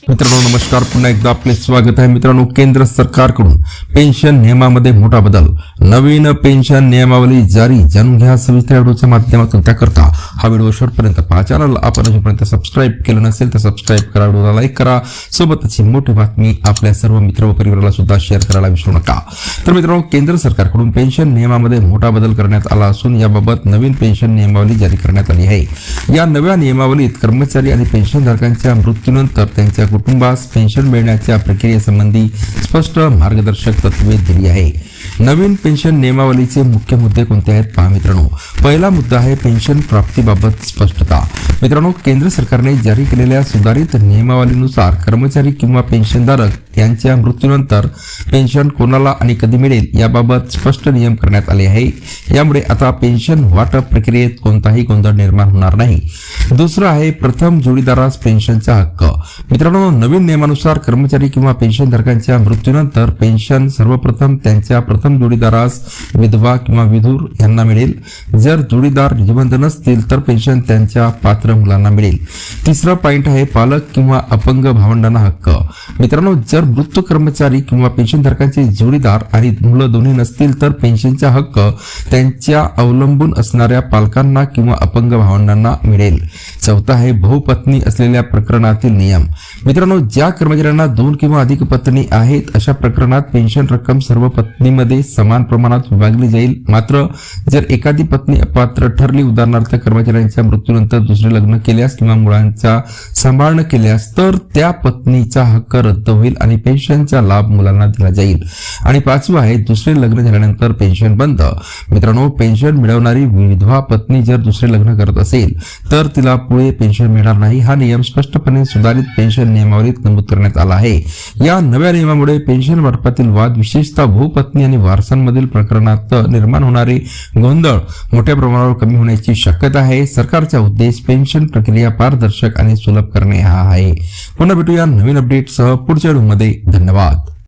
मित्रांनो नमस्कार, पुन्हा एकदा आपले स्वागत आहे। मित्रांनो, केंद्र सरकारकडून पेन्शन नियमामध्ये मोठा बदल, नवीन पेन्शन नियमावली जारी, जाणून घ्या सविस्तर व्हिडिओच्या माध्यमातून। त्याकरता हा व्हिडिओ शेवटपर्यंत पहा। चॅनल आपण अजूनपर्यंत सबस्क्राईब केलं नसेल तर सबस्क्राईब करा, व्हिडिओला लाईक करा, सोबतच ही मोठी बातमी आपल्या सर्व मित्र व परिवाराला सुद्धा शेअर करायला विसरू नका। तर मित्रांनो, केंद्र सरकारकडून पेन्शन नियमामध्ये मोठा बदल करण्यात आला असून याबाबत नवीन पेन्शन नियमावली जारी करण्यात आली आहे। या नव्या नियमावलीत कर्मचारी आणि पेन्शनधारकांच्या मृत्यूनंतर त्यांच्या कुटुंबास पेन्शन मिळण्याच्या प्रक्रियेसंबंधी स्पष्ट मार्गदर्शक तत्त्वे दिली आहे। नवीन पेन्शन नियमावलीचे मुख्य मुद्दे कोणते आहेत पहा मित्रांनो। पहिला मुद्दा आहे पेन्शन प्राप्तीबाबत स्पष्टता। मित्रांनो, केंद्र सरकारने जारी केलेल्या सुधारित नियमावलीनुसार कर्मचारी किंवा पेन्शनधारक यांच्या मृत्यूनंतर पेन्शन कोणाला आणि कधी मिळेल याबाबत स्पष्ट नियम करण्यात आले आहे। यामुळे आता पेन्शन वाटप प्रक्रियेत कोणताही गोंधळ निर्माण होणार नाही। दुसरं आहे प्रथम जोडीदारास पेन्शनचा हक्क। मित्रांनो, नवीन नियमानुसार कर्मचारी किंवा पेन्शनधारकांच्या मृत्यूनंतर पेन्शन सर्वप्रथम त्यांच्या प्रथम जोडीदारास विधवा किंवा विधूर यांना मिळेल। जर जोडीदार जिवंत नसतील तर पेन्शन त्यांच्या पात्र मुलांना मिळेल। तिसरा पॉइंट आहे पालक किंवा अपंग भावंडांना हक्क। मित्रांनो, जर मृत कर्मचारी किंवा पेन्शनधारकांचे जोडीदार आणि मुलं दोन्ही नसतील तर पेन्शनचा हक्क त्यांच्या अवलंबून असणाऱ्या पालकांना किंवा अपंग भावंडांना मिळेल। चौथा आहे बहुपत्नी असलेल्या प्रकरणातील नियम। मित्रांनो, ज्या कर्मचाऱ्यांना 2 किंवा अधिक पत्नी आहेत अशा प्रकरणात पेन्शन रक्कम सर्व पत्नीमध्ये समान प्रमाणात विभागली जाईल। मात्र जर एखादी पत्नी अपात्र ठरली, उदाहरणार्थ कर्मचाऱ्यांच्या मृत्यूनंतर दुसरे लग्न केल्यास किंवा मुलांचा सांभाळ केल्यास, तर त्या पत्नीचा हक्क रद्द होईल आणि पेन्शनचा लाभ मुलांना दिला जाईल। आणि पाचवा आहे दुसरे लग्न झाल्यानंतर पेन्शन बंद। मित्रांनो, पेन्शन मिळवणारी विधवा पत्नी जर दुसरे लग्न करत असेल तर तिला पुढे पेन्शन मिळणार नाही। हा नियम स्पष्टपणे सुधारित पेन्शन नियमावलीत नमूद करण्यात आला आहे। या नव्या नियमामुळे पेन्शन वाटपातील वाद, विशेषतः बहुपत्नी आणि वारसांमधील प्रकरणात निर्माण होणारे गोंधळ मोठ्या प्रमाणावर कमी होण्याची शक्यता आहे। सरकारचा उद्देश पेन्शन प्रक्रिया पारदर्शक आणि सुलभ करणे हा आहे। पुन्हा भेटूया नवीन अपडेटसह पुढच्या व्हिडिओमध्ये। धन्यवाद।